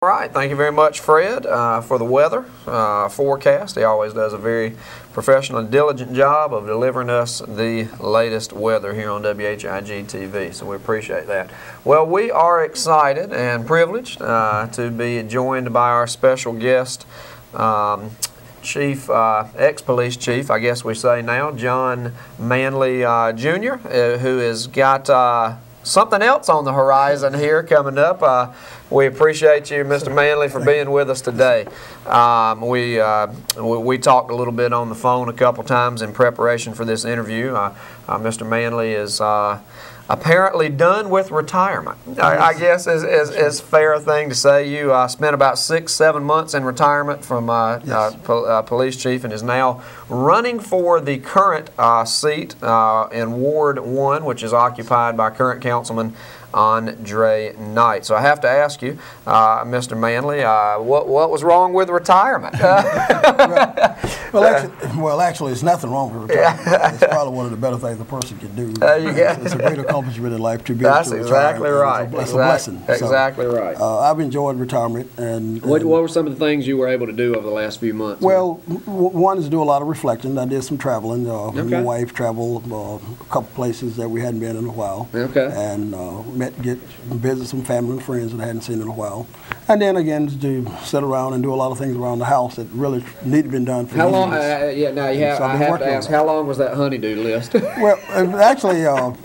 All right, thank you very much, Fred, for the weather forecast. He always does a very professional and diligent job of delivering us the latest weather here on WHIG TV, so we appreciate that. Well, we are excited and privileged to be joined by our special guest, Chief, ex-police chief, I guess we say now, John Manley Jr., who has got something else on the horizon here coming up. We appreciate you, Mr. Manley, for being with us today. We talked a little bit on the phone a couple times in preparation for this interview. Mr. Manley is apparently done with retirement. I guess is a fair thing to say. You spent about 6-7 months in retirement from police chief, and is now running for the current seat in Ward 1, which is occupied by current councilman Andre Knight. So I have to ask you, Mr. Manley, what was wrong with retirement? Well, actually, there's nothing wrong with retirement. It's probably one of the better things a person can do. It's a great accomplishment in life to be able to retire. That's exactly right. It's a blessing. Exactly right. I've enjoyed retirement. And what were some of the things you were able to do over the last few months? Well, one is to do a lot of reflecting. I did some traveling. My wife traveled a couple places that we hadn't been in a while. Okay. And visit some family and friends that I hadn't seen in a while. And then again, to sit around and do a lot of things around the house that really need to be done for How long? Now I have to ask, how long was that honeydew list? Well, actually,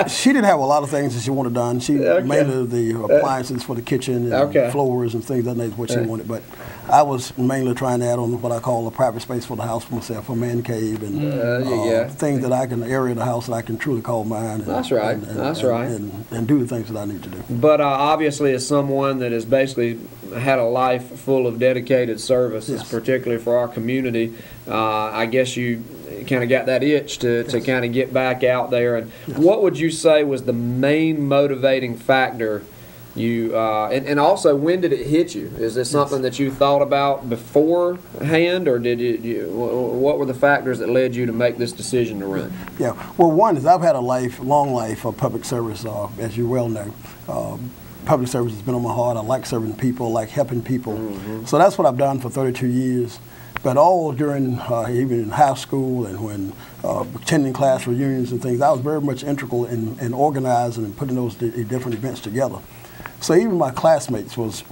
she didn't have a lot of things that she wanted done. She mainly the appliances for the kitchen and floors and things that nature what she wanted. But I was mainly trying to add on what I call a private space for the house for myself, a man cave, and things that I can area the house that I can truly call mine. And, That's right. And do the things that I need to do. But obviously, as someone that has basically had a life full of dedicated services, particularly for our community, I guess you kind of got that itch to kind of get back out there. And what would you say was the main motivating factor? And also, when did it hit you? Is this something that you thought about beforehand, or did what were the factors that led you to make this decision to run? Yeah, well, one is I've had a long life of public service, as you well know. Public service has been on my heart. I like serving people, I like helping people. So that's what I've done for 32 years. But all during, even in high school and when attending class reunions and things, I was very much integral in organizing and putting those different events together. So even my classmates was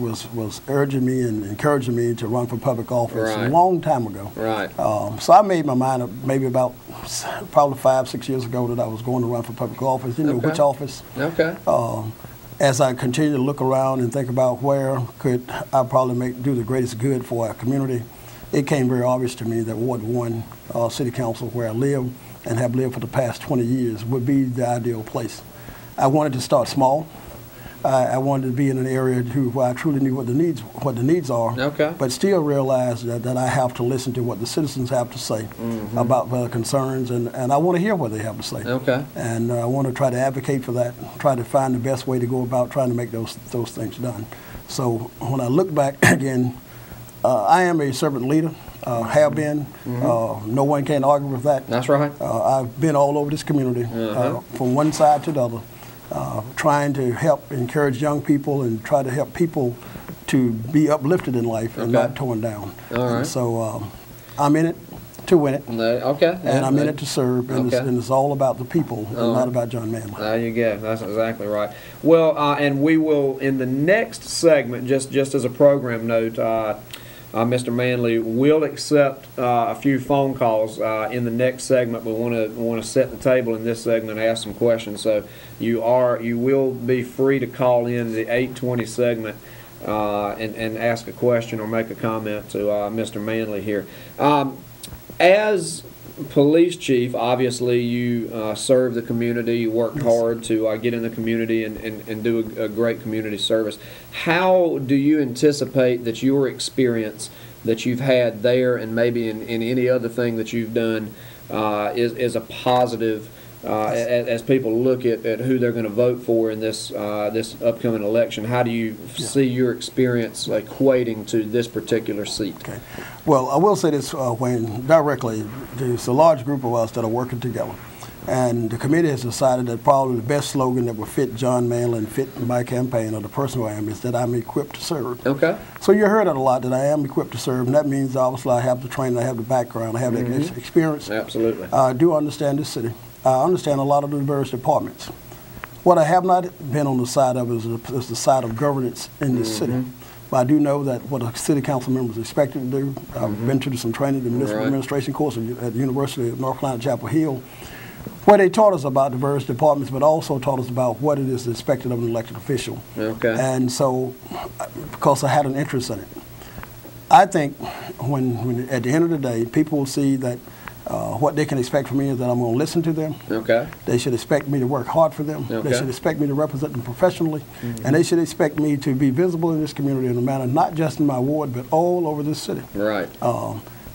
urging me and encouraging me to run for public office a long time ago. So I made my mind up maybe probably 5-6 years ago that I was going to run for public office. Didn't know which office. As I continued to look around and think about where could I probably do the greatest good for our community, it came very obvious to me that Ward 1 City Council, where I live and have lived for the past 20 years, would be the ideal place. I wanted to start small. I wanted to be in an area where I truly knew what the needs are, but still realize that I have to listen to what the citizens have to say about their concerns, and I want to hear what they have to say. And I want to try to advocate for that, try to find the best way to go about trying to make those things done. So when I look back again, I am a servant leader, have been. No one can argue with that. That's right. I've been all over this community, from one side to the other. Trying to help encourage young people and try to help people to be uplifted in life and not torn down. And so I'm in it to win it. And I'm in it to serve, and it's all about the people and not about John Manley. There you go. That's exactly right. Well, and we will, in the next segment, just as a program note, Mr. Manley will accept a few phone calls in the next segment. We want to set the table in this segment and ask some questions. So you will be free to call in the 8:20 segment and ask a question or make a comment to Mr. Manley here. As police chief, obviously you serve the community, you work hard to get in the community and do a great community service. How do you anticipate that your experience that you've had there and maybe in any other thing that you've done is a positive as people look at who they're going to vote for in this this upcoming election? How do you see your experience equating to this particular seat? Okay. Well, I will say this when directly, there's a large group of us that are working together. And the committee has decided that probably the best slogan that will fit John Manley and fit my campaign, or the person who I am, is that I'm equipped to serve. Okay. So you heard it a lot, that I am equipped to serve, and that means obviously I have the training, I have the background, I have the experience. Absolutely. I do understand this city. I understand a lot of the various departments. What I have not been on the side of is the side of governance in this city. But I do know that what a city council member is expected to do. I've been through some training, the municipal administration course at the University of North Carolina, Chapel Hill, where they taught us about the various departments, but also taught us about what it is expected of an elected official. Okay. And so, because I had an interest in it, I think when at the end of the day, people will see that what they can expect from me is that I'm going to listen to them. Okay. They should expect me to work hard for them. Okay. They should expect me to represent them professionally. And they should expect me to be visible in this community in a manner, not just in my ward, but all over this city. Right.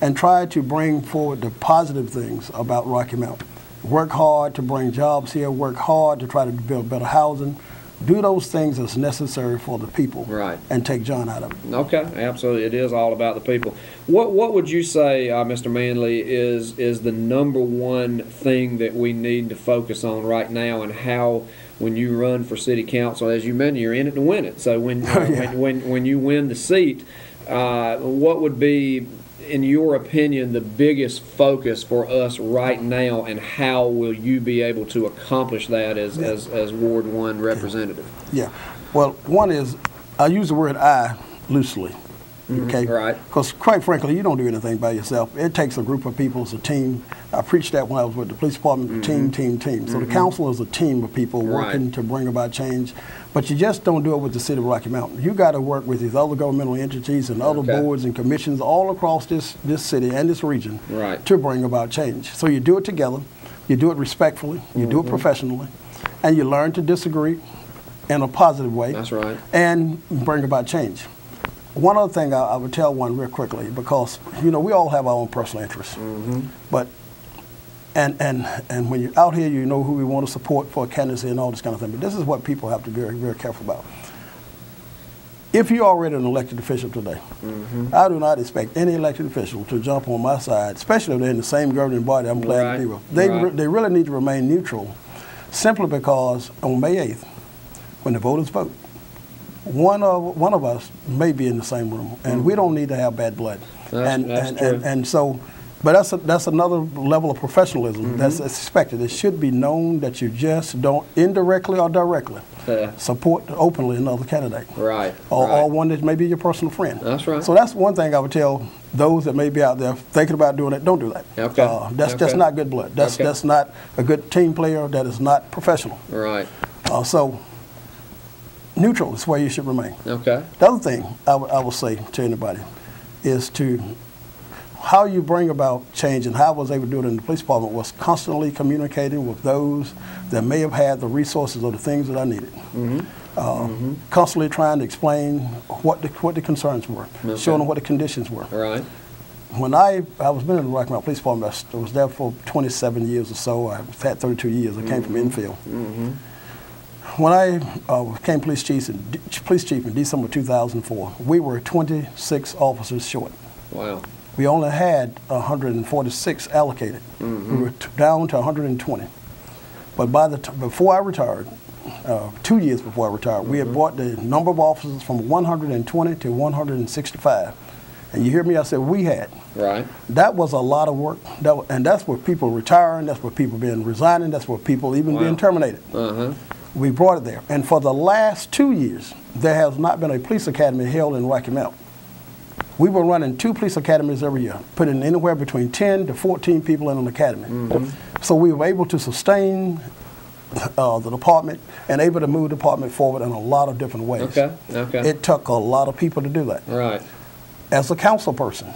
And try to bring forward the positive things about Rocky Mount. Work hard to bring jobs here, work hard to try to build better housing. Do those things that's necessary for the people, right, and take John out of it. Okay, absolutely. It is all about the people. What would you say, Mr. Manley, is the number one thing that we need to focus on right now, and how, when you run for city council, as you mentioned, you're in it to win it. So when when you win the seat, what would be, in your opinion, the biggest focus for us right now, and how will you be able to accomplish that as Ward 1 representative? Yeah. Well, one is, I use the word I loosely. Okay? Right. Because quite frankly, you don't do anything by yourself. It takes a group of people, it's a team. I preached that when I was with the police department, team. So the council is a team of people working to bring about change. But you just don't do it with the city of Rocky Mountain. You got to work with these other governmental entities and other boards and commissions all across this city and this region to bring about change. So you do it together, you do it respectfully, you do it professionally, and you learn to disagree in a positive way. That's right. And bring about change. One other thing I would tell one real quickly, because we all have our own personal interests, but and when you're out here, you know who we want to support for a candidacy and all this kind of thing. But this is what people have to be very, very careful about. If you're already an elected official today, I do not expect any elected official to jump on my side, especially if they're in the same governing body I'm planning to be with. They really need to remain neutral, simply because on May 8th, when the voters vote, one of us may be in the same room, and we don't need to have bad blood. And so, but that's another level of professionalism that's expected. It should be known that you just don't, indirectly or directly, support openly another candidate. Right. Or one that may be your personal friend. That's right. So that's one thing I would tell those that may be out there thinking about doing it. Don't do that. Okay. That's not good blood. That's not a good team player. That is not professional. Right. So neutral is where you should remain. Okay. The other thing I will say to anybody is how you bring about change, and how I was able to do it in the police department, was constantly communicating with those that may have had the resources or the things that I needed. Constantly trying to explain what the concerns were, showing them what the conditions were. Right. When I was been in the Rocky Mountain Police Department, I was there for 27 years or so. I had 32 years. I came from infield. When I became police chief in December 2004, we were 26 officers short. Wow. We only had 146 allocated. We were down to 120. But before I retired, 2 years before I retired, we had brought the number of officers from 120 to 165. And you hear me? I said we had. Right. That was a lot of work. And that's where people retiring. That's where people resigning. That's where people even being terminated. We brought it there. And for the last 2 years, there has not been a police academy held in Rocky Mount. We were running 2 police academies every year, putting anywhere between 10 to 14 people in an academy. So we were able to sustain the department and able to move the department forward in a lot of different ways. It took a lot of people to do that. Right. As a council person,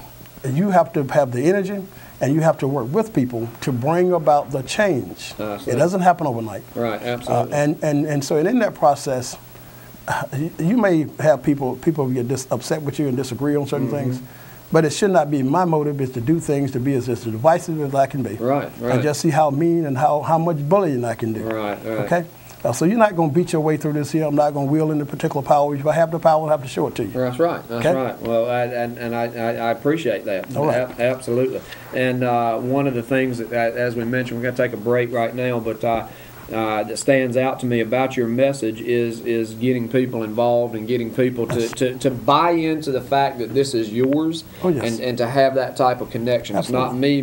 you have to have the energy, and you have to work with people to bring about the change. It doesn't happen overnight. Right, absolutely. And so in that process, you may have people get upset with you and disagree on certain things, but it should not be my motive is to do things to be as divisive as I can be. Right. And just see how mean and how much bullying I can do. Right. Okay? So you're not going to beat your way through this here. I'm not going to wield any particular power. If I have the power, I'll have to show it to you. That's right. That's right. Well, I appreciate that. All right. Absolutely. And one of the things that, as we mentioned, we're going to take a break right now, but that stands out to me about your message is getting people involved and getting people to buy into the fact that this is yours. Oh, yes. And to have that type of connection. Absolutely. It's not me,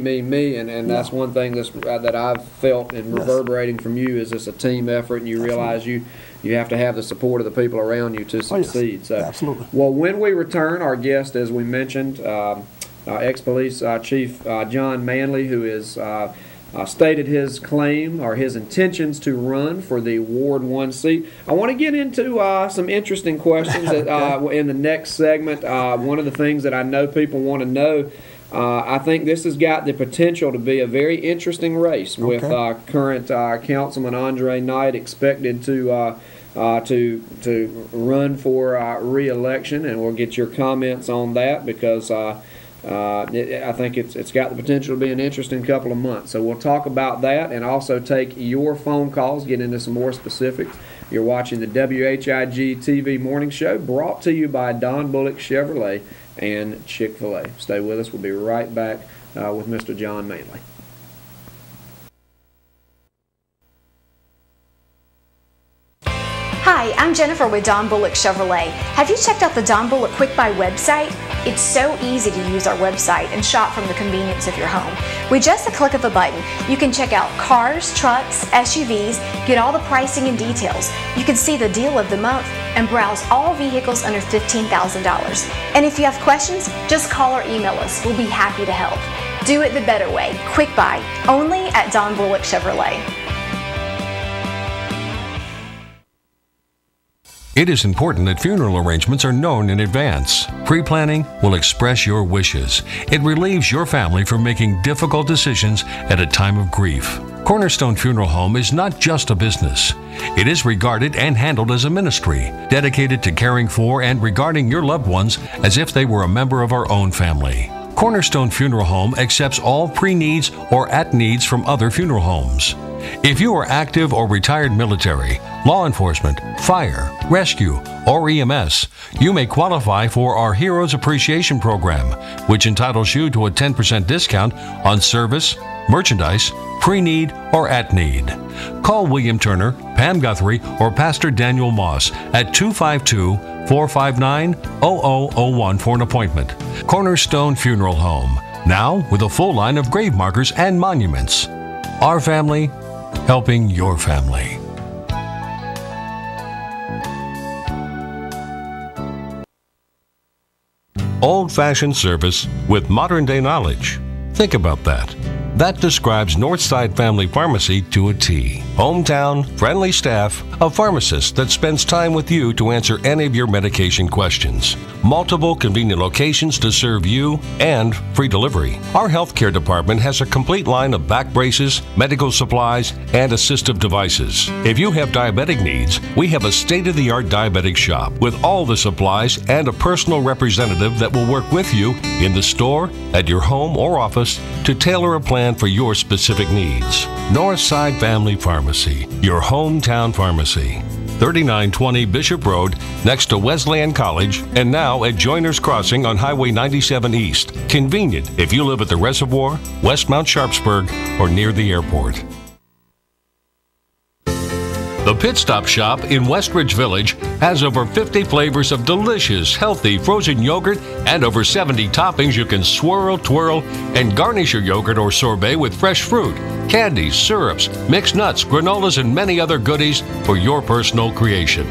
and that's one thing that I've felt and reverberating from you is it's a team effort, and you realize you have to have the support of the people around you to succeed. Yes. So, absolutely. Well, when we return, our guest, as we mentioned, ex-police chief John Manley, who is stated his claim or his intentions to run for the Ward 1 seat. I want to get into some interesting questions in the next segment. One of the things that I know people want to know, I think this has got the potential to be a very interesting race with current Councilman Andre Knight expected to run for re-election, and we'll get your comments on that because I think it's got the potential to be an interesting couple of months. So we'll talk about that and also take your phone calls, get into some more specifics. You're watching the WHIG TV Morning Show, brought to you by Don Bullock Chevrolet and Chick-fil-A. Stay with us. We'll be right back with Mr. John Manley. Hi, I'm Jennifer with Don Bullock Chevrolet. Have you checked out the Don Bullock Quick Buy website? It's so easy to use our website and shop from the convenience of your home. With just a click of a button, you can check out cars, trucks, SUVs, get all the pricing and details. You can see the deal of the month and browse all vehicles under $15,000. And if you have questions, just call or email us. We'll be happy to help. Do it the better way. Quick Buy, only at Don Bullock Chevrolet. It is important that funeral arrangements are known in advance. Pre-planning will express your wishes. It relieves your family from making difficult decisions at a time of grief. Cornerstone Funeral Home is not just a business. It is regarded and handled as a ministry, dedicated to caring for and regarding your loved ones as if they were a member of our own family. Cornerstone Funeral Home accepts all pre-needs or at-needs from other funeral homes. If you are active or retired military, law enforcement, fire, rescue, or EMS, you may qualify for our Heroes Appreciation Program, which entitles you to a 10% discount on service, merchandise, pre-need, or at-need. Call William Turner, Pam Guthrie, or Pastor Daniel Moss at 252-459-0001 for an appointment. Cornerstone Funeral Home, now with a full line of grave markers and monuments. Our family, helping your family. Old-fashioned service with modern-day knowledge. Think about that. That describes Northside Family Pharmacy to a T. Hometown, friendly staff, a pharmacist that spends time with you to answer any of your medication questions. Multiple convenient locations to serve you, and free delivery. Our healthcare department has a complete line of back braces, medical supplies, and assistive devices. If you have diabetic needs, we have a state-of-the-art diabetic shop with all the supplies and a personal representative that will work with you in the store, at your home or office to tailor a plan for your specific needs. Northside Family Pharmacy, your hometown pharmacy. 3920 Bishop Road, next to Wesleyan College, and now at JOYNER'S Crossing on Highway 97 East. Convenient if you live at the Reservoir, West Mount Sharpsburg, or near the airport. The Pit Stop Shop in Westridge Village has over 50 flavors of delicious, healthy frozen yogurt and over 70 toppings you can swirl, twirl, and garnish your yogurt or sorbet with fresh fruit, candies, syrups, mixed nuts, granolas, and many other goodies for your personal creation.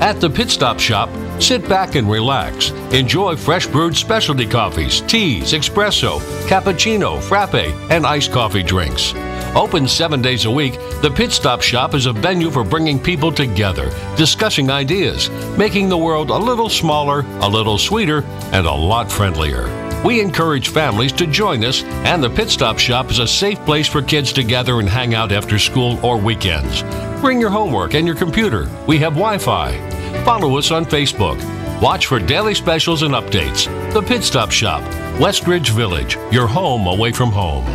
At the Pit Stop Shop, sit back and relax. Enjoy fresh brewed specialty coffees, teas, espresso, cappuccino, frappe, and iced coffee drinks. Open 7 days a week, the Pit Stop Shop is a venue for bringing people together, discussing ideas, making the world a little smaller, a little sweeter, and a lot friendlier. We encourage families to join us, and the Pit Stop Shop is a safe place for kids to gather and hang out after school or weekends. Bring your homework and your computer. We have Wi-Fi. Follow us on Facebook. Watch for daily specials and updates. The Pit Stop Shop, Westridge Village, your home away from home.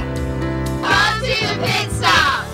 Come to the Pit Stop!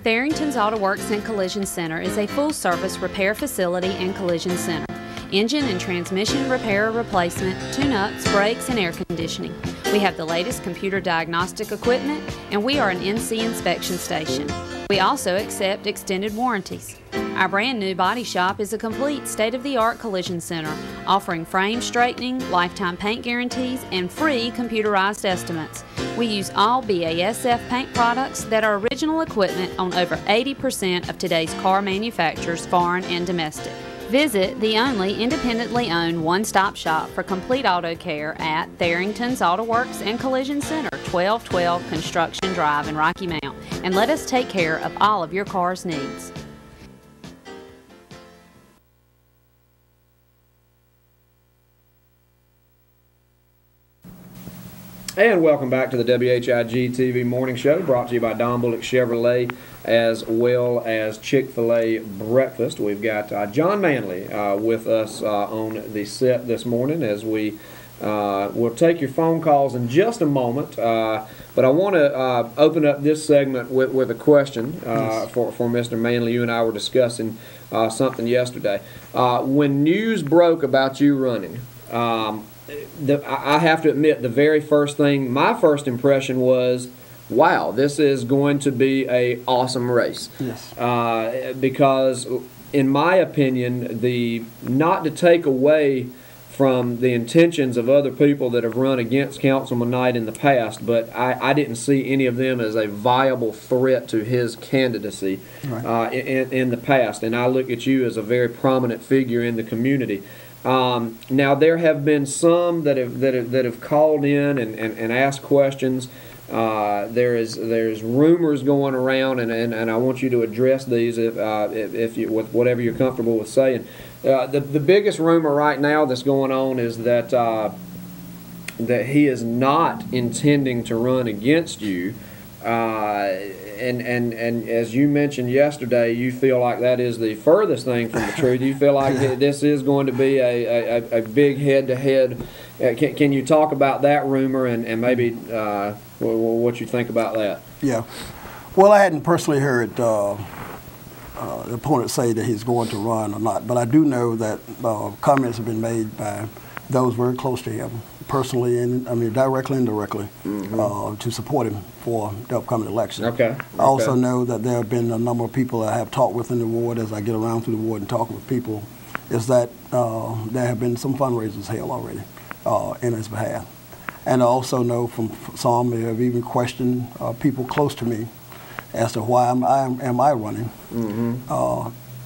Tharrington's Auto Works and Collision Center is a full-service repair facility and collision center. Engine and transmission repair or replacement, tune-ups, brakes, and air conditioning. We have the latest computer diagnostic equipment, and we are an NC inspection station. We also accept extended warranties. Our brand new body shop is a complete state-of-the-art collision center, offering frame straightening, lifetime paint guarantees, and free computerized estimates. We use all BASF paint products that are original equipment on over 80% of today's car manufacturers, foreign and domestic. Visit the only independently owned one-stop shop for complete auto care at Tharrington's Auto Works and Collision Center, 1212 Construction Drive in Rocky Mount, and let us take care of all of your car's needs. And welcome back to the WHIG TV Morning Show, brought to you by Don Bullock Chevrolet, as well as Chick-fil-A Breakfast. We've got John Manley with us on the set this morning, as we will take your phone calls in just a moment. But I want to open up this segment with a question for Mr. Manley. You and I were discussing something yesterday. When news broke about you running, I have to admit, the very first thing, my first impression was, wow, this is going to be an awesome race. Yes. Because, in my opinion, not to take away from the intentions of other people that have run against Councilman Knight in the past, but I didn't see any of them as a viable threat to his candidacy in the past. And I look at you as a very prominent figure in the community. Now there have been some that have called in and asked questions. There's rumors going around, and I want you to address these if you, with whatever you're comfortable with saying. The biggest rumor right now that's going on is that he is not intending to run against you. And as you mentioned yesterday, you feel like that is the furthest thing from the truth. You feel like this is going to be a big head-to-head. Can you talk about that rumor and maybe what you think about that? Yeah. Well, I hadn't personally heard the opponent say that he's going to run or not, but I do know that comments have been made by those very close to him, personally and directly and indirectly, to support him for the upcoming election. Okay. I also know that there have been a number of people I have talked with in the ward as I get around through the ward and talking with people, is that there have been some fundraisers held already in his behalf. And I also know from some that have even questioned people close to me as to why am I running.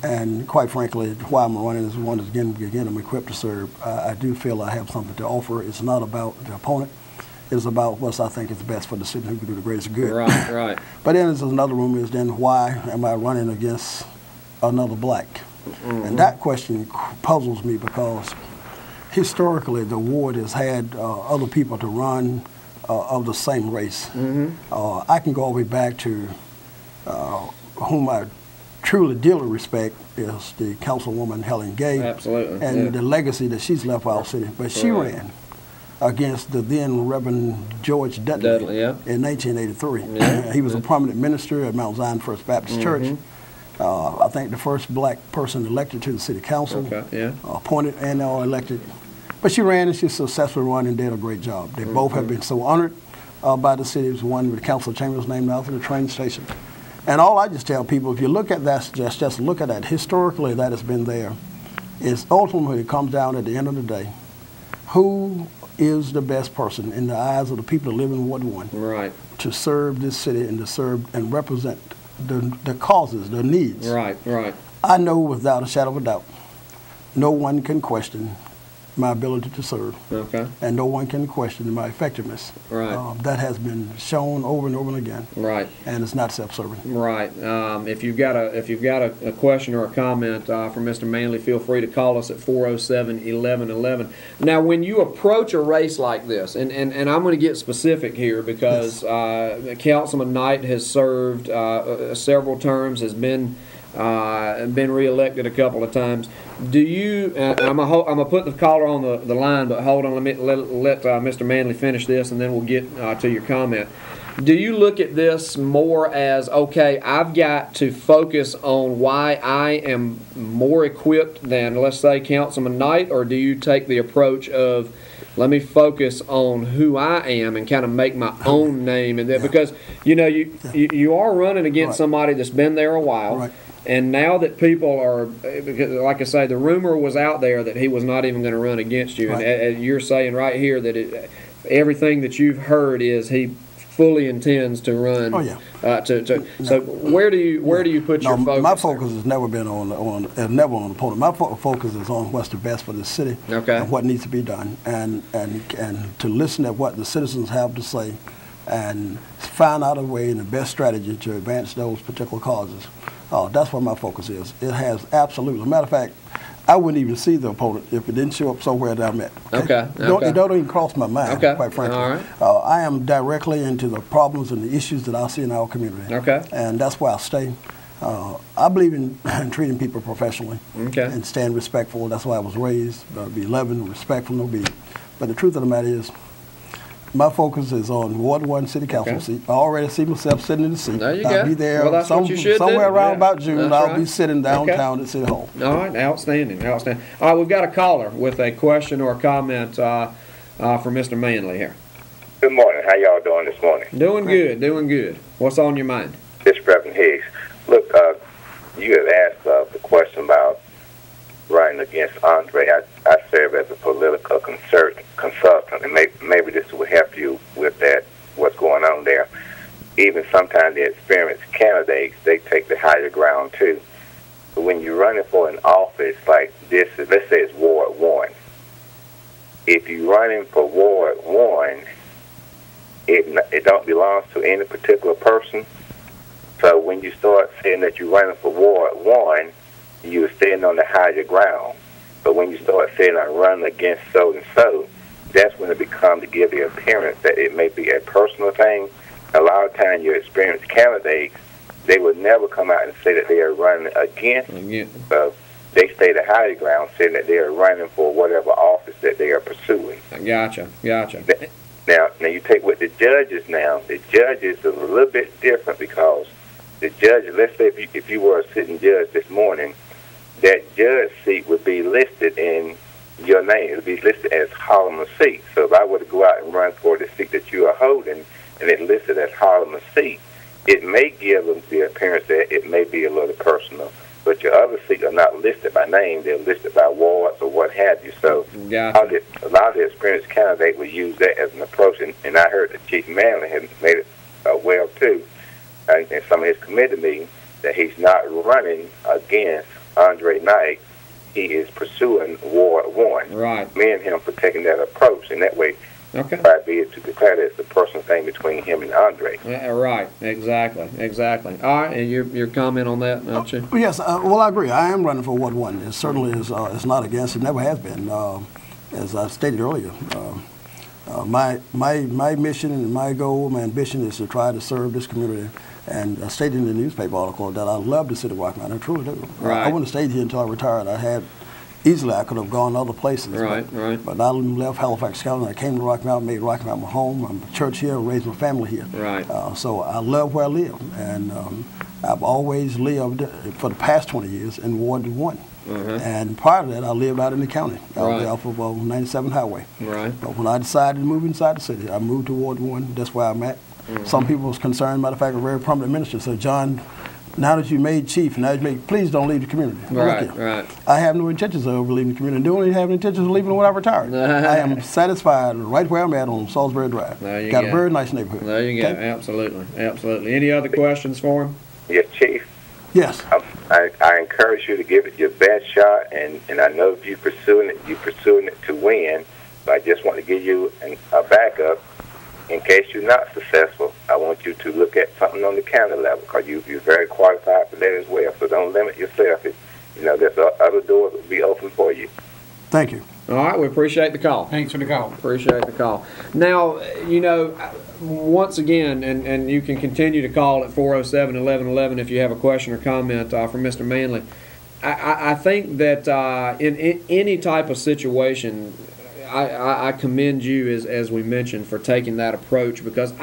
And quite frankly, why I'm running is one is, again, I'm equipped to serve. I do feel I have something to offer. It's not about the opponent. It's about what I think is best for the city, who can do the greatest good. Right, right. But then there's another rumor is then why am I running against another black? And that question puzzles me because historically the ward has had other people to run of the same race. I can go all the way back to whom I truly dearly respect is the Councilwoman Helen Gay. Absolutely. And the legacy that she's left for our city. But she ran against the then Reverend George Dudley in 1983. He was a prominent minister at Mount Zion First Baptist Church. I think the first black person elected to the city council, appointed and elected. But she ran and she successfully ran and did a great job. They both have been so honored by the city. It was one with the council chambers named after the train station. And all I just tell people, if you look at that, just look at that. Historically, that has been there. It's ultimately, it comes down at the end of the day, who is the best person in the eyes of the people that live in Ward 1 to serve this city and to serve and represent the causes, the needs. Right, right. I know without a shadow of a doubt, no one can question my ability to serve. Okay. And no one can question my effectiveness. Right. That has been shown over and over and again. Right. And it's not self-serving. Right. If you've got a question or a comment from Mr. Manley, feel free to call us at 407-1111. Now, when you approach a race like this, and I'm going to get specific here because Councilman Knight has served several terms, has been reelected a couple of times. Do you? I'm gonna put the caller on the line, but hold on. Let Mr. Manley finish this, and then we'll get to your comment. Do you look at this more as, okay, I've got to focus on why I am more equipped than, let's say, Councilman Knight, or do you take the approach of, let me focus on who I am and kind of make my own name? And that, because, you know, you are running against somebody that's been there a while. Right. And now that people are, because like I say, the rumor was out there that he was not even going to run against you. Right. And you're saying right here that everything that you've heard is he fully intends to run. Oh, yeah. So where do you put your focus? My focus has never been on the opponent. My focus is on what's the best for the city. Okay. And what needs to be done, and to listen to what the citizens have to say, and find out a way and the best strategy to advance those particular causes. That's what my focus is. It has absolutely. As a matter of fact, I wouldn't even see the opponent if it didn't show up somewhere that I'm at. Okay. It don't even cross my mind, quite frankly. All right. I am directly into the problems and the issues that I see in our community. Okay. And that's where I stay. I believe in treating people professionally and staying respectful. That's why I was raised. Be loving, respectful, no beat. But the truth of the matter is, my focus is on Ward 1 City Council seat. I already see myself sitting in the seat. There you I'll go. be there Well, that's what you should somewhere do. around about June. That's I'll right. be sitting downtown at City Hall. All right, outstanding. All right, we've got a caller with a question or a comment for Mr. Manley here. Good morning. How y'all doing this morning? Doing good. What's on your mind? This Reverend Higgs. Look, you have asked the question about running against Andre. I serve as a political consultant, and maybe this will help you with that, what's going on there. Even sometimes the experienced candidates, they take the higher ground too. But when you're running for an office like this, let's say it's Ward 1. If you're running for Ward 1, it don't belong to any particular person. So when you start saying that you're running for Ward 1, you're standing on the higher ground. But when you start saying I'm running against so-and-so, that's when it becomes to give the appearance that it may be a personal thing. A lot of times your experienced candidates, they would never come out and say that they are running against. So they stay the higher ground, saying that they are running for whatever office that they are pursuing. Gotcha. Now you take with the judges now. The judges is a little bit different because the judge, let's say if you were a sitting judge this morning, that judge seat would be listed in your name. It would be listed as Harlem seat. So if I were to go out and run for the seat that you are holding and it listed as Harlem seat, it may give them the appearance that it may be a little personal. But your other seats are not listed by name. They're listed by wards or what have you. So Gotcha. a lot of the experienced candidates would use that as an approach. And I heard that Chief Manley has made it well, too, in some of his committee meetings, that he's not running against Andre Knight. He is pursuing Ward 1. Right. Me and him for taking that approach. And that way, by being to declare that it's a personal thing between him and Andre. Right. Exactly. All right, and your comment on that, don't you? Yes, well, I agree. I am running for Ward 1. It certainly is not against. It never has been. As I stated earlier, my mission and my goal, my ambition is to try to serve this community. And I stated in the newspaper article that I love the city of Rocky Mount. I truly do. Right. I wouldn't have stayed here until I retired. I could have gone other places. Right. But I left Halifax County. I came to Rocky Mount, made Rocky Mount my home. I'm a church here, raised my family here. Right. So I love where I live. And I've always lived, for the past 20 years, in Ward 1. And prior to that, I lived out in the county, off of 97 Highway. Right. But when I decided to move inside the city, I moved to Ward 1. That's where I'm at. Some people was concerned. Matter of fact, a very prominent minister said, "John, now that you made chief, please don't leave the community." Right. I have no intentions of leaving the community. Don't even have any intentions of leaving when I retire. I am satisfied right where I'm at on Salisbury Drive. There you Got go. a very nice neighborhood. There you go. Absolutely. Any other questions for him? Yes, Chief. Yes. I encourage you to give it your best shot, and I know if you're pursuing it to win, but I just want to give you a backup. In case you're not successful, I want you to look at something on the county level, because you're very qualified for that as well. So don't limit yourself. There's other doors that will be open for you. Thank you. All right, we appreciate the call. Thanks for the call. Appreciate the call. Now, once again, and you can continue to call at 407-1111 if you have a question or comment from Mr. Manley. I think that in any type of situation, I commend you, as we mentioned, for taking that approach, because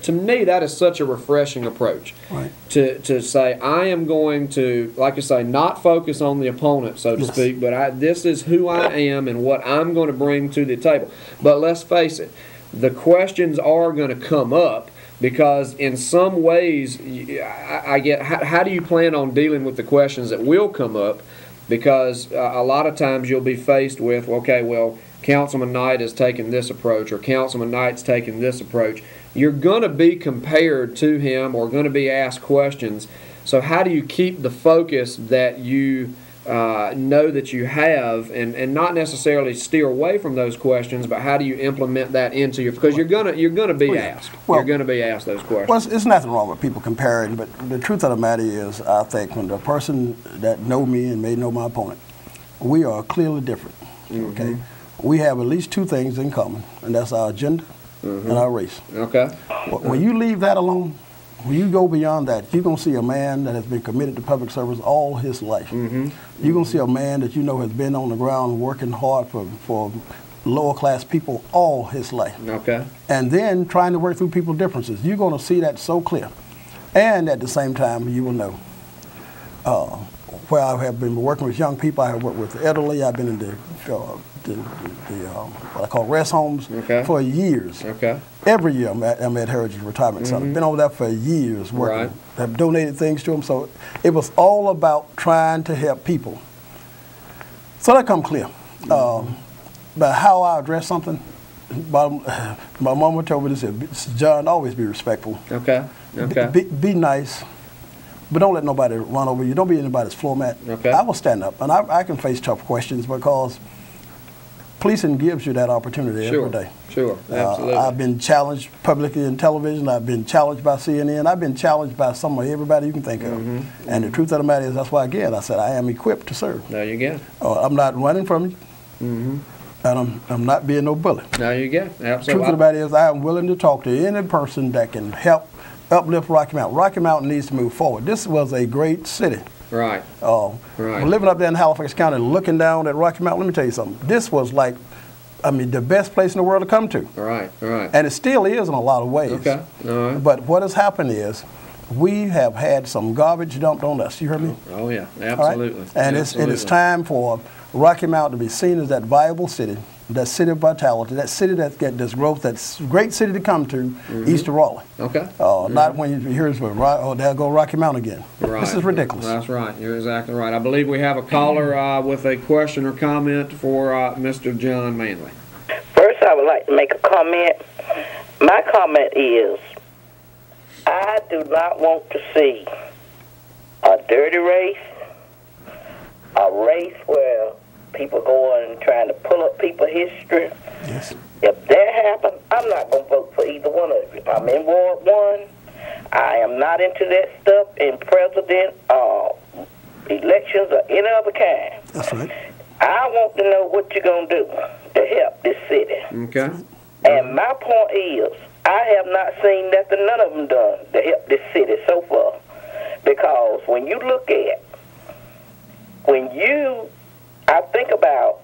to me, that is such a refreshing approach. Right. To say, I am going to, like you say, not focus on the opponent, so to speak, but this is who I am and what I'm going to bring to the table. But let's face it, the questions are going to come up, because in some ways, I get, how do you plan on dealing with the questions that will come up? Because a lot of times you'll be faced with, okay, well, Councilman Knight is taking this approach, or Councilman Knight's taking this approach. You're going to be compared to him, or going to be asked questions. So how do you keep the focus that you know that you have, and not necessarily steer away from those questions, but how do you implement that into your, because you're gonna be asked. You're gonna be asked those questions. Well, it's nothing wrong with people comparing, but the truth of the matter is, I think when the person that know me and may know my opponent, we are clearly different. Okay, we have at least two things in common, and that's our agenda and our race. Okay. When you leave that alone, when you go beyond that, you're going to see a man that has been committed to public service all his life. You're going to see a man that you know has been on the ground working hard for lower class people all his life. Okay. And then trying to work through people's differences. You're going to see that so clear. And at the same time, you will know where I have been working with young people. I have worked with the elderly. I've been in the what I call rest homes for years. Okay. Every year I'm at Heritage Retirement Center. Been over there for years working. Right. I've donated things to them. So it was all about trying to help people. So that come clear. But how I address something, my mama told me this, John, always be respectful. Okay. Okay. Be nice. But don't let nobody run over you. Don't be anybody's floor mat. Okay. I will stand up, and I can face tough questions, because policing gives you that opportunity every day. Sure, absolutely. I've been challenged publicly in television. I've been challenged by CNN. I've been challenged by everybody you can think of. And the truth of the matter is, that's why, again, I said I am equipped to serve. There you go. I'm not running from you, and I'm not being no bully. There you go. Absolutely. The truth of the matter is, I am willing to talk to any person that can help uplift Rocky Mountain. Rocky Mountain needs to move forward. This was a great city. Right. Right. Living up there in Halifax County, looking down at Rocky Mountain, let me tell you something. This was like, I mean, the best place in the world to come to. Right. And it still is in a lot of ways. Okay. All right. But what has happened is, we have had some garbage dumped on us. You heard me? Oh yeah, absolutely. Right? And it's time for Rocky Mountain to be seen as that viable city, that city of vitality, that city that's got this growth, that's a great city to come to, east of Raleigh. Okay. Not when you hear there go Rocky Mountain again. Right. This is ridiculous. That's right. You're exactly right. I believe we have a caller with a question or comment for Mr. John Manley. First, I would like to make a comment. My comment is, I do not want to see a dirty race, a race where people going and trying to pull up people's history. Yes. If that happens, I'm not going to vote for either one of you. I'm in Ward 1. I am not into that stuff in president elections or any other kind. That's right. I want to know what you're going to do to help this city. Okay. And my point is, I have not seen nothing none of them done to help this city so far. Because when you look at, I think about,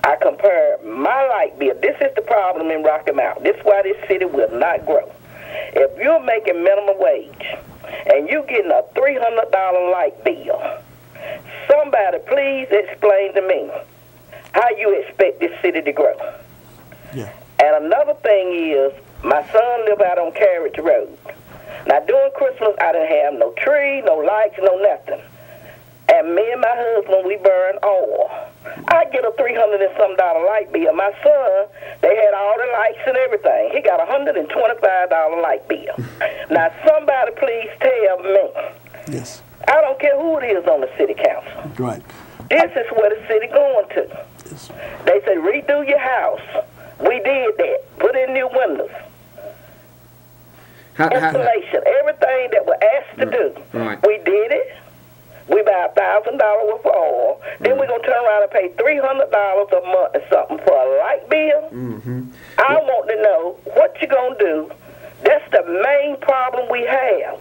I compare my light bill. This is the problem in Rocky Mountain. This is why this city will not grow. If you're making minimum wage and you're getting a $300 light bill, somebody please explain to me how you expect this city to grow. Yeah. And another thing is, my son live out on Carriage Road. Now, during Christmas, I didn't have no tree, no lights, no nothing. And me and my husband, we burn oil. I get a $300 and some light bill. My son, they had all the lights and everything. He got a $125 light bill. Now, somebody please tell me. Yes. I don't care who it is on the city council. Right. This is where the city going to. Yes. They say, redo your house. We did that. Put in new windows. Installation. Everything that we're asked to do. Right. We did it. We buy $1,000 worth of oil. Then we're going to turn around and pay $300 a month or something for a light bill. I want to know what you're going to do. That's the main problem we have.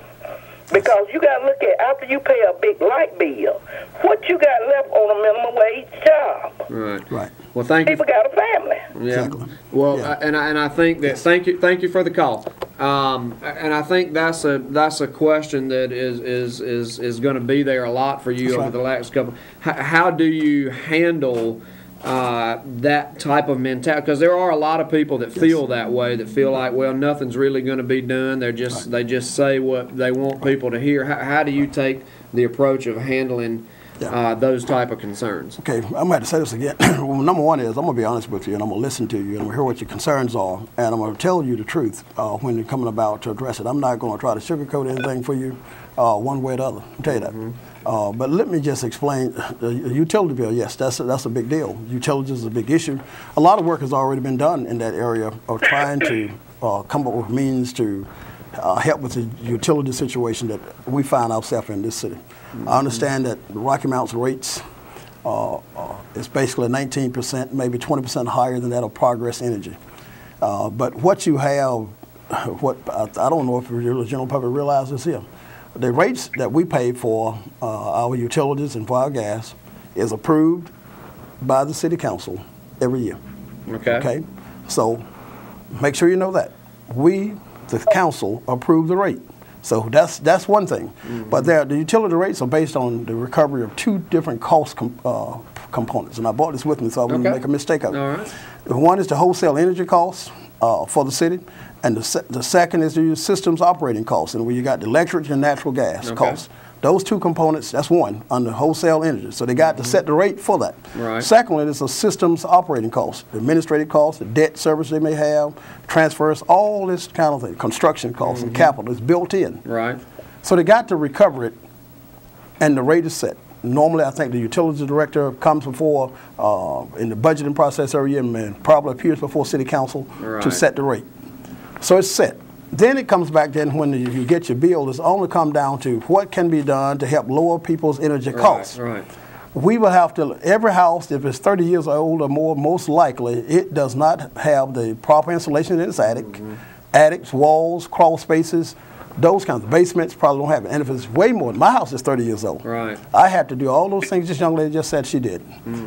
Because you got to look at, after you pay a big light bill, what you got left on a minimum wage job. Right. Right. Well, thank you. People got a family. Yeah. Exactly. Well, Yeah. And I think that thank you for the call. And I think that's a question that is going to be there a lot for you over the last couple. How do you handle that type of mentality? Because there are a lot of people that feel that way, that feel like, well, nothing's really going to be done. They just say what they want people to hear. How do you take the approach of handling those type of concerns? Okay, I'm going to have to say this again. Well, number one is I'm going to be honest with you, and I'm going to listen to you, and I'm going to hear what your concerns are, and I'm going to tell you the truth when you're coming about to address it. I'm not going to try to sugarcoat anything for you one way or the other. I'll tell you that. But let me just explain. The utility bill, yes, that's a big deal. Utilities is a big issue. A lot of work has already been done in that area of trying to come up with means to help with the utility situation that we find ourselves in this city. I understand that the Rocky Mountain rates is basically 19%, maybe 20% higher than that of Progress Energy. But what you have, I don't know if the general public realizes here, the rates that we pay for our utilities and for our gas is approved by the city council every year. Okay? So make sure you know that. We, the council, approve the rate. So that's one thing. But the utility rates are based on the recovery of two different cost components. And I brought this with me so I wouldn't make a mistake of it. All right. One is the wholesale energy costs for the city, and the second is the systems operating costs, and where you got the electric and natural gas costs. Those two components, that's one, under wholesale energy. So they got to set the rate for that. Right. Secondly, there's a systems operating costs, the administrative costs, the debt service they may have, transfers, all this kind of thing, construction costs and capital is built in. Right. So they got to recover it, and the rate is set. Normally, I think the utilities director comes before in the budgeting process every year and probably appears before city council to set the rate. So it's set. Then it comes back then when you get your bill, it's only come down to what can be done to help lower people's energy costs. Right. We will have to, every house, if it's 30 years old or more, most likely, it does not have the proper insulation in its attic, attics, walls, crawl spaces, those kinds of basements probably don't have it. And if it's way more, my house is 30 years old. Right. I had to do all those things this young lady just said she did.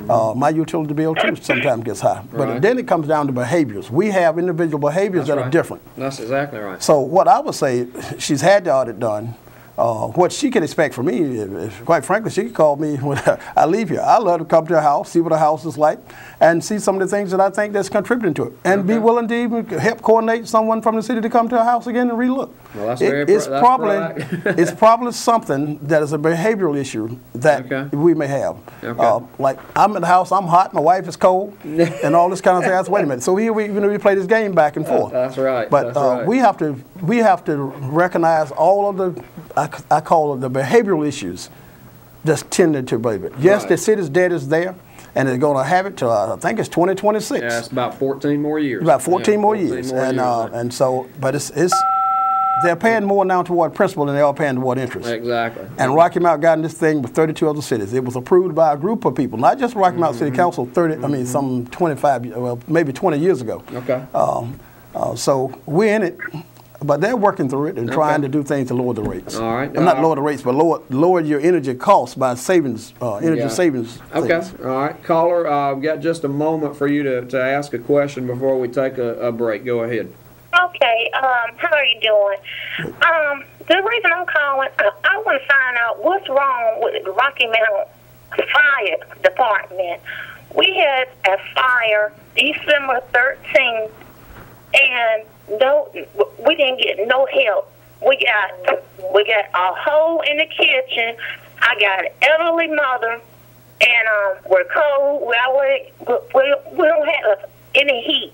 My utility bill too sometimes gets high. But then it comes down to behaviors. We have individual behaviors that are different. That's exactly right. So what I would say, she's had the audit done. What she can expect from me, is, quite frankly, she can call me when I leave here. I love to come to her house, see what her house is like, and see some of the things that I think that's contributing to it, and be willing to even help coordinate someone from the city to come to her house again and relook. Well, that's it's probably something that is a behavioral issue that we may have. Like I'm in the house, I'm hot, my wife is cold, and all this kind of thing. That's, wait a minute. So here we play this game back and forth. That's right. But we have to recognize all of the I call it the behavioral issues that's tended to baby. Yes, the city's debt is there, and they're going to have it till I think it's 2026. Yeah, it's about 14 more years. About 14 more years, and so, but it's they're paying more now toward principal than they are paying toward interest. Exactly. And Rocky Mount got in this thing with 32 other cities. It was approved by a group of people, not just Rocky Mount City Council. Some 25, well, maybe 20 years ago. Okay. So we're in it. But they're working through it and trying to do things to lower the rates. All right. Not lower the rates, but lower your energy costs by savings, energy savings. Okay. All right. Caller, we've got just a moment for you to ask a question before we take a break. Go ahead. Okay. How are you doing? The reason I'm calling, I want to find out what's wrong with the Rocky Mountain Fire Department. We had a fire December 13th, and we didn't get no help. We got a hole in the kitchen. I got an elderly mother, and we're cold. We don't have any heat.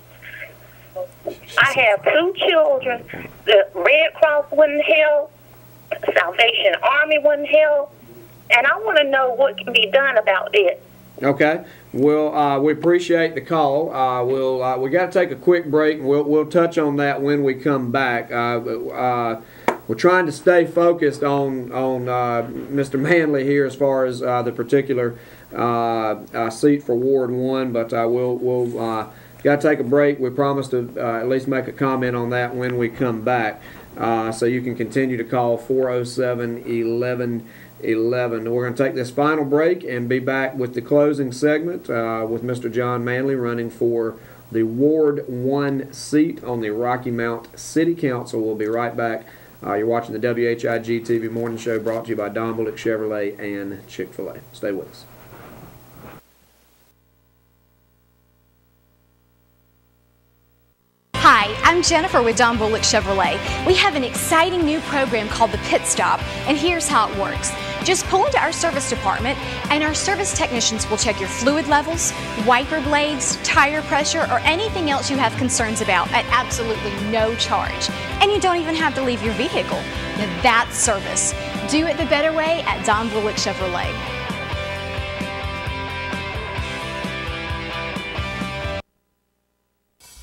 I have 2 children. The Red Cross wouldn't help. Salvation Army wouldn't help. And I want to know what can be done about this. Okay. Well, we appreciate the call. We got to take a quick break, and we'll touch on that when we come back. We're trying to stay focused on Mr. Manley here as far as the particular seat for Ward 1, but we'll got to take a break. We promised to at least make a comment on that when we come back. So you can continue to call 407-1111. We're going to take this final break and be back with the closing segment with Mr. John Manley running for the Ward 1 seat on the Rocky Mount City Council. We'll be right back. You're watching the WHIG TV Morning Show, brought to you by Don Bullock Chevrolet and Chick-fil-A. Stay with us. Hi, I'm Jennifer with Don Bullock Chevrolet. We have an exciting new program called the Pit Stop, and here's how it works. Just pull into our service department, and our service technicians will check your fluid levels, wiper blades, tire pressure, or anything else you have concerns about at absolutely no charge. And you don't even have to leave your vehicle. Now that's service. Do it the better way at Don Bullock Chevrolet.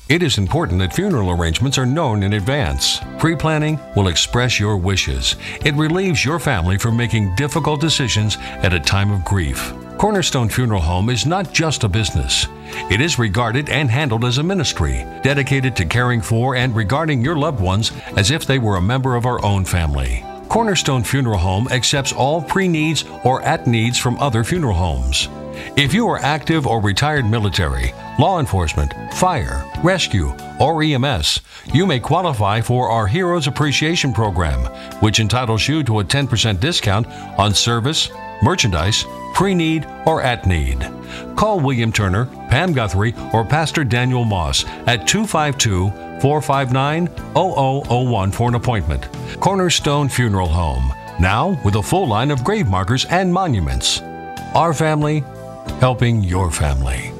It is important that funeral arrangements are known in advance. Pre-planning will express your wishes. It relieves your family from making difficult decisions at a time of grief. Cornerstone Funeral Home is not just a business. It is regarded and handled as a ministry, dedicated to caring for and regarding your loved ones as if they were a member of our own family. Cornerstone Funeral Home accepts all pre-needs or at-needs from other funeral homes. If you are active or retired military, law enforcement, fire, rescue, or EMS, you may qualify for our Heroes Appreciation Program, which entitles you to a 10% discount on service, merchandise, pre-need, or at-need. Call William Turner, Pam Guthrie, or Pastor Daniel Moss at 252-459-0001 for an appointment. Cornerstone Funeral Home, now with a full line of grave markers and monuments. Our family, helping your family.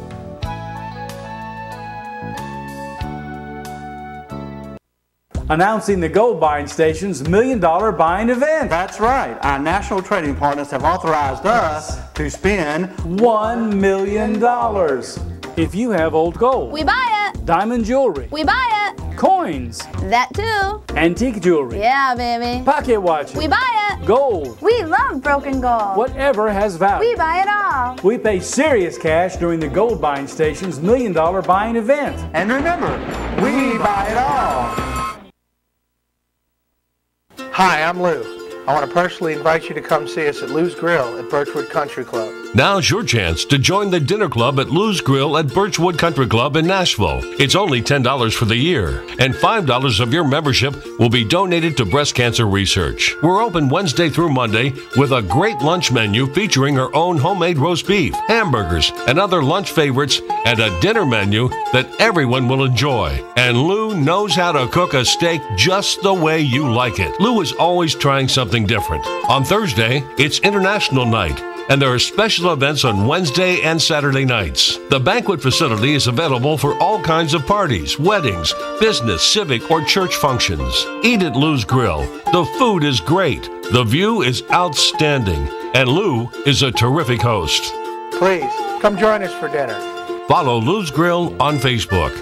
Announcing the gold buying station's $1 million buying event. That's right. Our national trading partners have authorized us to spend $1 million. If you have old gold, we buy it. Diamond jewelry, we buy it. Coins, that too. Antique jewelry, yeah, baby. Pocket watches, we buy it. Gold, we love broken gold. Whatever has value, we buy it all. We pay serious cash during the gold buying station's $1 million buying event. And remember, we buy it all. Hi, I'm Lou. I want to personally invite you to come see us at Lou's Grill at Birchwood Country Club. Now's your chance to join the dinner club at Lou's Grill at Birchwood Country Club in Nashville. It's only $10 for the year, and $5 of your membership will be donated to breast cancer research. We're open Wednesday through Monday with a great lunch menu featuring our own homemade roast beef, hamburgers, and other lunch favorites, and a dinner menu that everyone will enjoy. And Lou knows how to cook a steak just the way you like it. Lou is always trying something different. On Thursday, it's International Night, and there are special events on Wednesday and Saturday nights. The banquet facility is available for all kinds of parties, weddings, business, civic, or church functions. Eat at Lou's Grill. The food is great, the view is outstanding, and Lou is a terrific host. Please, come join us for dinner. Follow Lou's Grill on Facebook.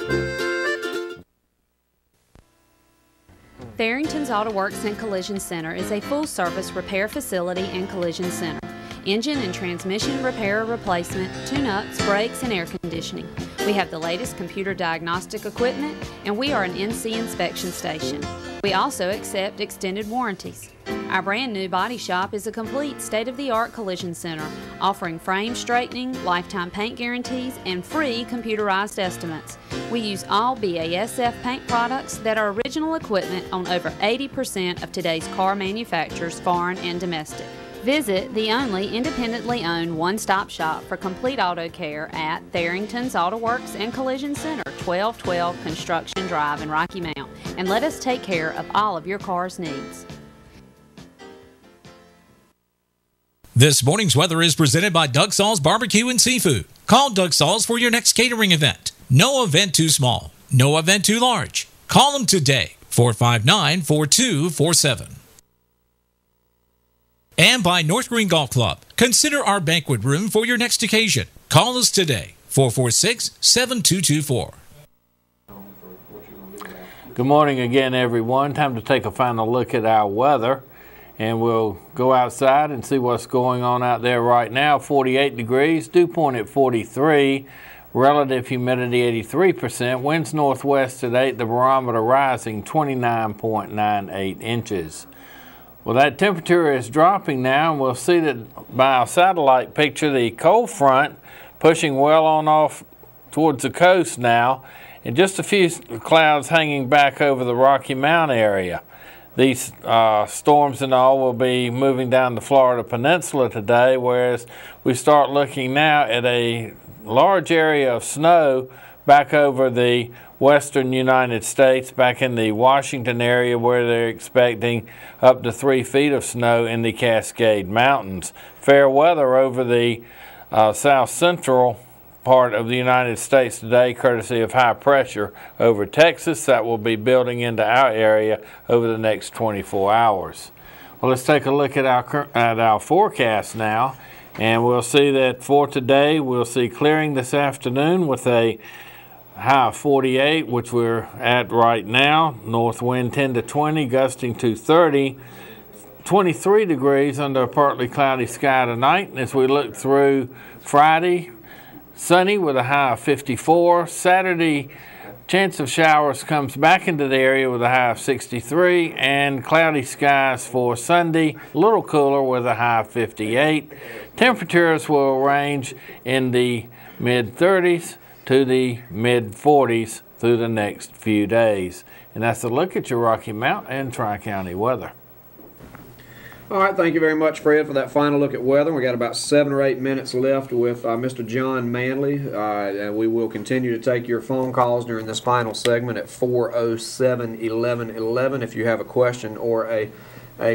Barrington's Auto Works and Collision Center is a full-service repair facility and collision center. Engine and transmission repair or replacement, tune-ups, brakes, and air conditioning. We have the latest computer diagnostic equipment, and we are an NC inspection station. We also accept extended warranties. Our brand new body shop is a complete state-of-the-art collision center, offering frame straightening, lifetime paint guarantees, and free computerized estimates. We use all BASF paint products that are original equipment on over 80% of today's car manufacturers, foreign and domestic. Visit the only independently owned one-stop shop for complete auto care at Barrington's Auto Works and Collision Center, 1212 Construction Drive in Rocky Mount, and let us take care of all of your car's needs. This morning's weather is presented by Doug Saul's Barbecue and Seafood. Call Doug Saul's for your next catering event. No event too small, no event too large. Call them today, 459-4247. And by North Green Golf Club. Consider our banquet room for your next occasion. Call us today, 446-7224. Good morning again, everyone. Time to take a final look at our weather. And we'll go outside and see what's going on out there right now. 48 degrees, dew point at 43, relative humidity 83%, winds northwest at 8, the barometer rising 29.98 inches. Well, that temperature is dropping now, and we'll see that by our satellite picture, the cold front pushing well on off towards the coast now, and just a few clouds hanging back over the Rocky Mount area. These storms and all will be moving down the Florida Peninsula today, whereas we start looking now at a large area of snow back over the western United States, back in the Washington area, where they're expecting up to 3 feet of snow in the Cascade Mountains. Fair weather over the south central part of the United States today, courtesy of high pressure over Texas that will be building into our area over the next 24 hours. Well, let's take a look at our forecast now, and we'll see that for today we'll see clearing this afternoon with a high of 48, which we're at right now. North wind 10 to 20, gusting to 30. 23 degrees under a partly cloudy sky tonight. And as we look through Friday, sunny with a high of 54. Saturday, chance of showers comes back into the area with a high of 63, and cloudy skies for Sunday, a little cooler with a high of 58. Temperatures will range in the mid-30s to the mid-40s through the next few days. And that's a look at your Rocky Mount and Tri-County weather. All right, thank you very much, Fred, for that final look at weather. We got about 7 or 8 minutes left with Mr. John Manley, and we will continue to take your phone calls during this final segment at 407-1111 if you have a question or a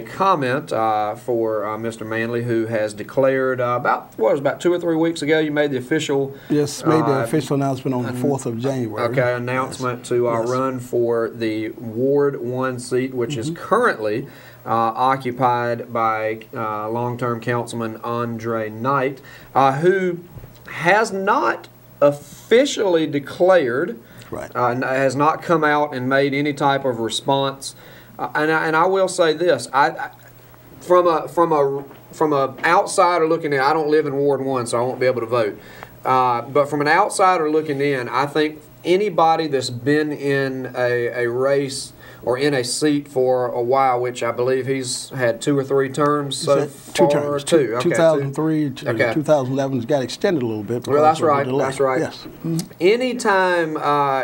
comment for Mr. Manley, who has declared about 2 or 3 weeks ago. You made the official made the official announcement on the 4th of January. Okay, announcement to run for the Ward 1 seat, which is currently occupied by long-term councilman Andre Knight, who has not officially declared, has not come out and made any type of response. And I will say this: from a outsider looking in, I don't live in Ward 1, so I won't be able to vote. But from an outsider looking in, I think anybody that's been in a race or in a seat for a while, which I believe he's had 2 or 3 terms so far. 2 terms. Two. Okay, 2003 to 2011 got extended a little bit. Well, that's right. That's right. Yes. Mm-hmm. Anytime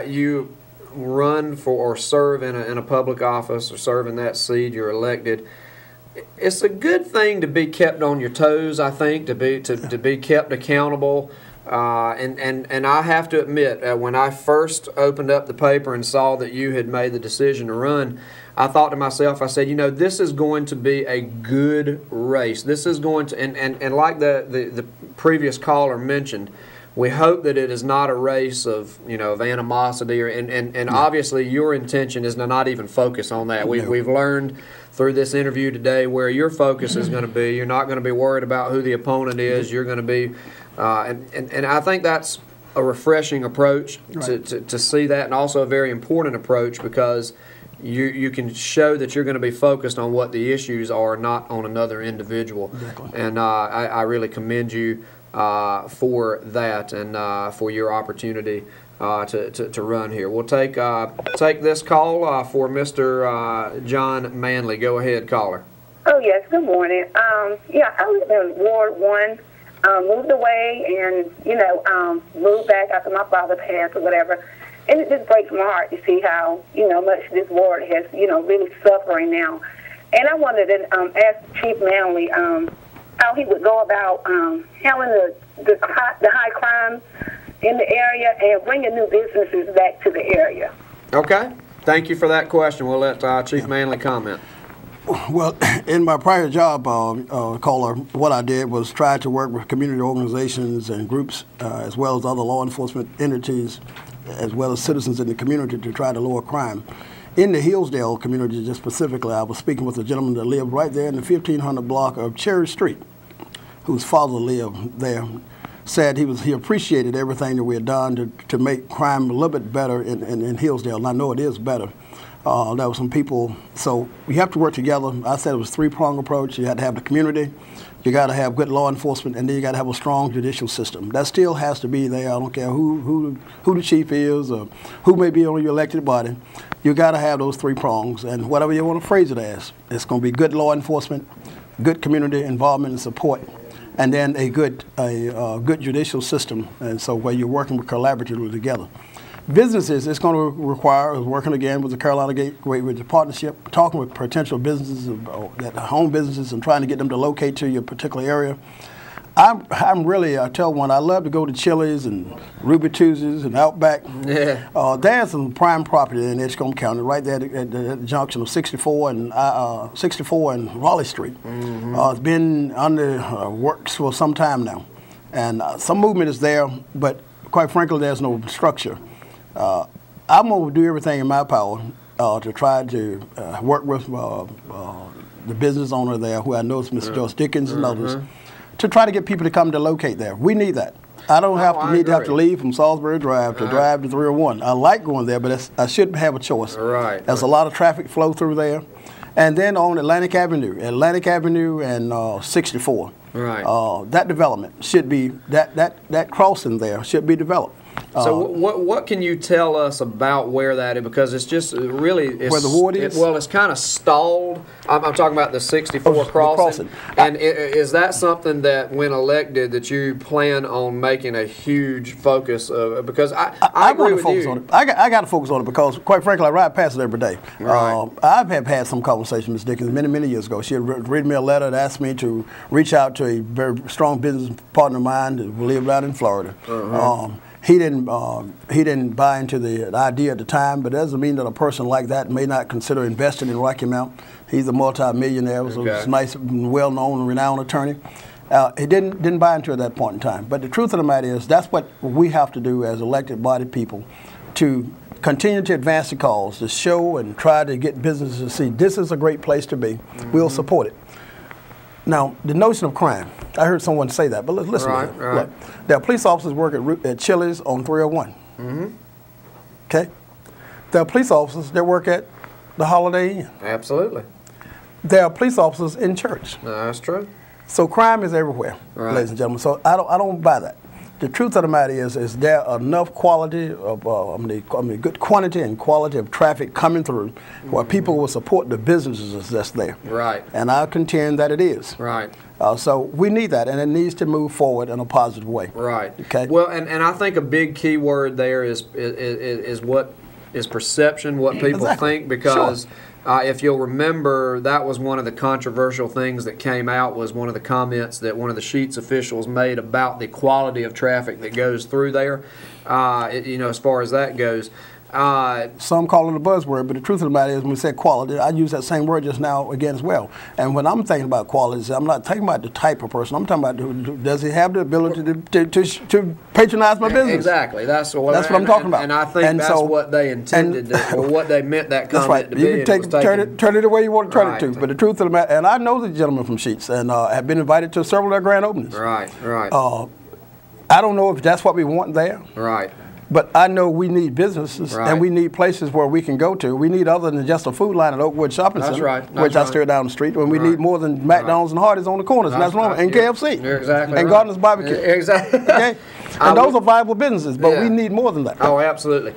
you run for or serve in a public office or serve in that seat, you're elected, it's a good thing to be kept on your toes, I think, to be kept accountable. And I have to admit, when I first opened up the paper and saw that you had made the decision to run, I thought to myself, I said, you know, this is going to be a good race. This is going to, and like the previous caller mentioned, we hope that it is not a race of, you know, of animosity, and obviously your intention is to not even focus on that. We've learned through this interview today where your focus is going to be. You're not going to be worried about who the opponent is. You're going to be, and I think that's a refreshing approach to see that, and also a very important approach, because you can show that you're going to be focused on what the issues are, not on another individual. Exactly. And I really commend you for that, and for your opportunity to run here. We'll take this call for Mr. John Manley. Go ahead, caller. Oh yes, good morning. Yeah, I live in Ward 1. Moved away and moved back after my father passed or whatever, and it just breaks my heart to see how much this ward has really suffering now. And I wanted to ask Chief Manley how he would go about handling the high crime in the area and bringing new businesses back to the area. Okay. Thank you for that question. We'll let Chief Manley comment. Well, in my prior job, caller, what I did was try to work with community organizations and groups, as well as other law enforcement entities, as well as citizens in the community, to try to lower crime. In the Hillsdale community, just specifically, I was speaking with a gentleman that lived right there in the 1500 block of Cherry Street, whose father lived there. Said he appreciated everything that we had done to make crime a little bit better in Hillsdale, and I know it is better. There were some people, so we have to work together. I said it was a 3-pronged approach. You had to have the community, you got to have good law enforcement, and then you got to have a strong judicial system. That still has to be there. I don't care who the chief is or who may be on your elected body. You got to have those 3 prongs, and whatever you want to phrase it as, it's going to be good law enforcement, good community involvement and support, and then a good judicial system, and so where you're working collaboratively together. Businesses, it's going to require working again with the Carolina Gateway with the partnership, talking with potential businesses, that home businesses, and trying to get them to locate to your particular area. I'm really, I tell one, I love to go to Chili's and Ruby Tuesdays and Outback. Yeah. There's some prime property in Edgecombe County, right there at the junction of 64 and Raleigh Street. It's been under works for some time now, and some movement is there, but quite frankly, there's no structure. I'm going to do everything in my power to try to work with the business owner there, who I know is Mr. Joyce Dickens and others, to try to get people to come to locate there. We need that. I don't need to have to leave from Salisbury Drive to drive to 301. I like going there, but I should have a choice. Right. There's a lot of traffic flow through there. And then on Atlantic Avenue and 64. Right. That development should be, that crossing there should be developed. So what can you tell us about where that is? Because it's just really... where the ward is? Well, it's kind of stalled. I'm talking about the 64 crossing. And is that something that, when elected, that you plan on making a huge focus of? Because I agree with you. On it. I got to focus on it because, quite frankly, I ride past it every day. Right. I've had some conversations with Ms. Dickens many years ago. She had written me a letter that asked me to reach out to a very strong business partner of mine who lived out in Florida. He didn't buy into the idea at the time, but it doesn't mean that a person like that may not consider investing in Rocky Mount. He's a multi-millionaire, was a nice, well-known, renowned attorney. He didn't buy into it at that point in time. But the truth of the matter is, that's what we have to do as elected body people, to continue to advance the cause, to show and try to get businesses to see this is a great place to be. We'll support it. Now, the notion of crime, I heard someone say that, but listen to me. Look, there are police officers work at Chili's on 301. Okay? There are police officers that work at the Holiday Inn. Absolutely. There are police officers in church. That's true. So crime is everywhere, ladies and gentlemen. So I don't buy that. The truth of the matter is there enough quality of, good quantity and quality of traffic coming through where people will support the businesses that's there. Right. And I contend that it is. Right. So we need that, and it needs to move forward in a positive way. Right. Okay. Well, and I think a big key word there is what is perception, what people think, because if you'll remember, that was one of the controversial things that came out, was one of the comments that one of the Sheetz officials made about the quality of traffic that goes through there, as far as that goes. Some call it a buzzword, but the truth of the matter is, when we say quality, I use that same word just now again as well. And when I'm thinking about quality, I'm not talking about the type of person. I'm talking about, does he have the ability to patronize my business? Exactly. That's what I'm talking about. And I think that's what they intended, or what they meant that comment to be. You can turn it the way you want to turn it to. But the truth of the matter, and I know the gentleman from Sheetz, and have been invited to several of their grand openings. Right. I don't know if that's what we want there. Right. But I know we need businesses, and we need places where we can go to. We need other than just a food line at Oakwood Shopping Center, which I steer down the street. And we need more than McDonald's and Hardee's on the corners, and that's wrong. And KFC. You're exactly and right. Gardner's Barbecue. Exactly. Okay? And those are viable businesses, but we need more than that. Oh, absolutely.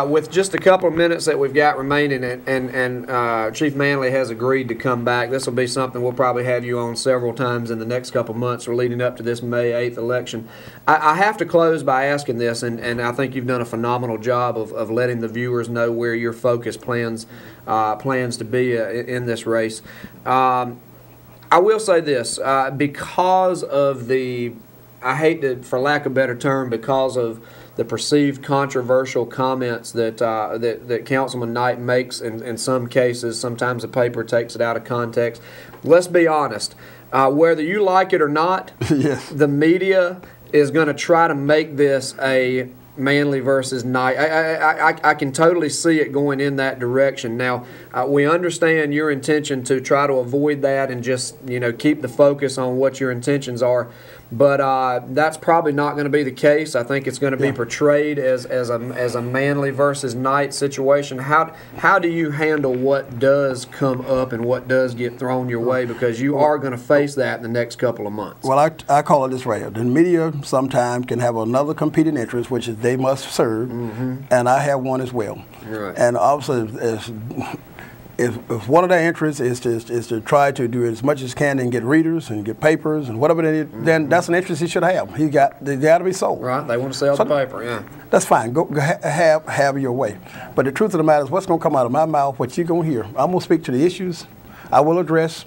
With just a couple of minutes that we've got remaining, and Chief Manley has agreed to come back, this will be something we'll probably have you on several times in the next couple of months or leading up to this May 8th election. I have to close by asking this, and I think you've done a phenomenal job of letting the viewers know where your focus plans to be in this race. I will say this, because of the, I hate to, for lack of a better term, because of the perceived controversial comments that Councilman Knight makes in some cases. Sometimes the paper takes it out of context. Let's be honest. Whether you like it or not, the media is going to try to make this a Manley versus Knight. I can totally see it going in that direction. Now, we understand your intention to try to avoid that and just keep the focus on what your intentions are. But that's probably not going to be the case. I think it's going to be portrayed as a Manley versus Knight situation. How do you handle what does come up and what does get thrown your way? Because you are going to face that in the next couple of months. Well, I call it this way. The media sometimes can have another competing interest, which is they must serve, and I have one as well. Right. And obviously, if one of their interests is to try to do as much as can and get readers and get papers and whatever they need, then that's an interest he should have. They got to be sold. Right, they want to sell the paper, yeah. That's fine. Go have your way. But the truth of the matter is, what's going to come out of my mouth, what you're going to hear. I'm going to speak to the issues. I will address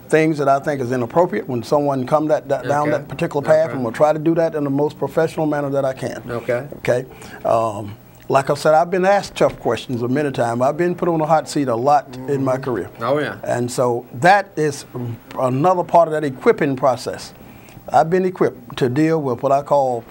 things that I think is inappropriate when someone come down that particular path, and we'll try to do that in the most professional manner that I can. Okay. Okay. Like I said, I've been asked tough questions a many times. I've been put on the hot seat a lot in my career. Oh, yeah. And so that is another part of that equipping process. I've been equipped to deal with what I call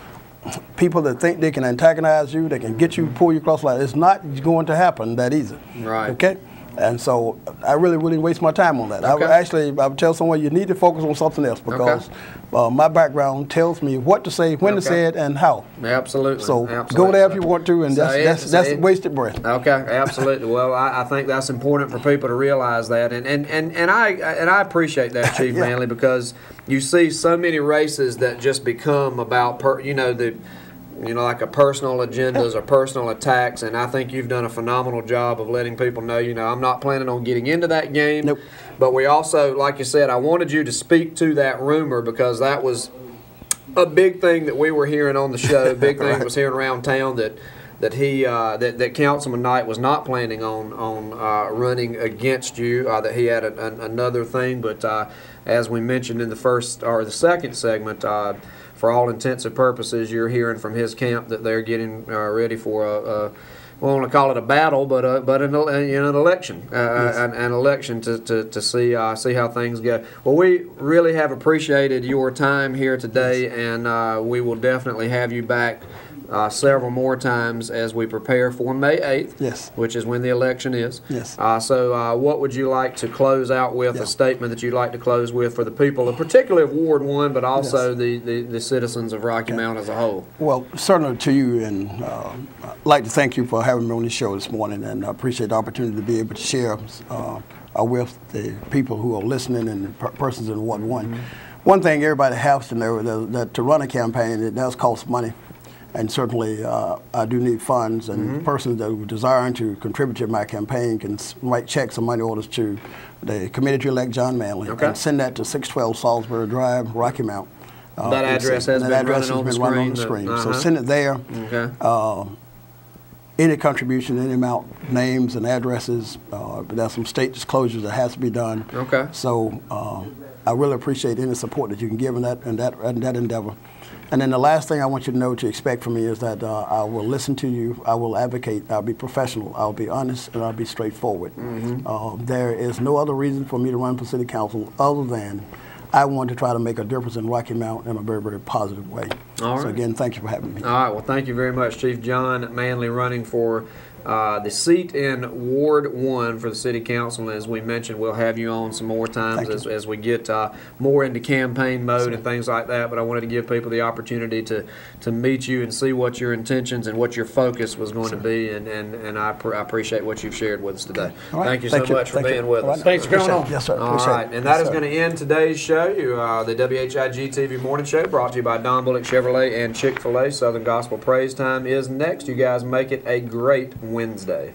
people that think they can antagonize you, they can get you, pull you across the line. It's not going to happen that easy. Right. Okay? And so I really wouldn't waste my time on that. Okay. I would tell someone you need to focus on something else, because my background tells me what to say, when to say it, and how. Absolutely. So go there if you want to, and that's wasted breath. Okay, absolutely. Well, I think that's important for people to realize that, and I appreciate that, Chief Manley, because you see so many races that just become about like a personal agendas or personal attacks, and I think you've done a phenomenal job of letting people know, I'm not planning on getting into that game. Nope. But we also, like you said, I wanted you to speak to that rumor, because that was a big thing that we were hearing on the show. Big thing was hearing around town that Councilman Knight was not planning on running against you. That he had another thing, but as we mentioned in the first or the second segment. For all intents and purposes, you're hearing from his camp that they're getting ready for we don't want to call it a battle, but an election, an election to see how things go. Well, we really have appreciated your time here today, and we will definitely have you back several more times as we prepare for May 8th, which is when the election is. Yes. So what would you like to close out with, a statement that you'd like to close with for the people, particularly of Ward 1, but also the citizens of Rocky Mount as a whole? Well, certainly to you, and I'd like to thank you for having me on the show this morning, and I appreciate the opportunity to be able to share with the people who are listening and the persons in Ward 1. One thing everybody has to know, that to run a campaign, it does cost money. And certainly, I do need funds, and persons that are desiring to contribute to my campaign can write checks or money orders to the Committee to Elect John Manley, and send that to 612 Salisbury Drive, Rocky Mount. That address has been running on the screen. So send it there. Any contribution, any amount, names and addresses. There's some state disclosures that has to be done. So I really appreciate any support that you can give in that endeavor. And then the last thing I want you to know to expect from me is that I will listen to you, I will advocate, I'll be professional, I'll be honest, and I'll be straightforward. There is no other reason for me to run for city council other than I want to try to make a difference in Rocky Mount in a very, very positive way. All right. So again, thank you for having me. All right, well, thank you very much, Chief John Manley, running for the seat in Ward 1 for the City Council. And as we mentioned, we'll have you on some more times as we get more into campaign mode and things like that. But I wanted to give people the opportunity to meet you and see what your intentions and what your focus was going to be. And I appreciate what you've shared with us today. Right. Thank you so much for being with us. Thanks for coming on. Yes, sir. All right, and that is going to end today's show. The WHIG TV Morning Show, brought to you by Don Bullock Chevrolet and Chick-fil-A. Southern Gospel Praise Time is next. You guys make it a great Wednesday.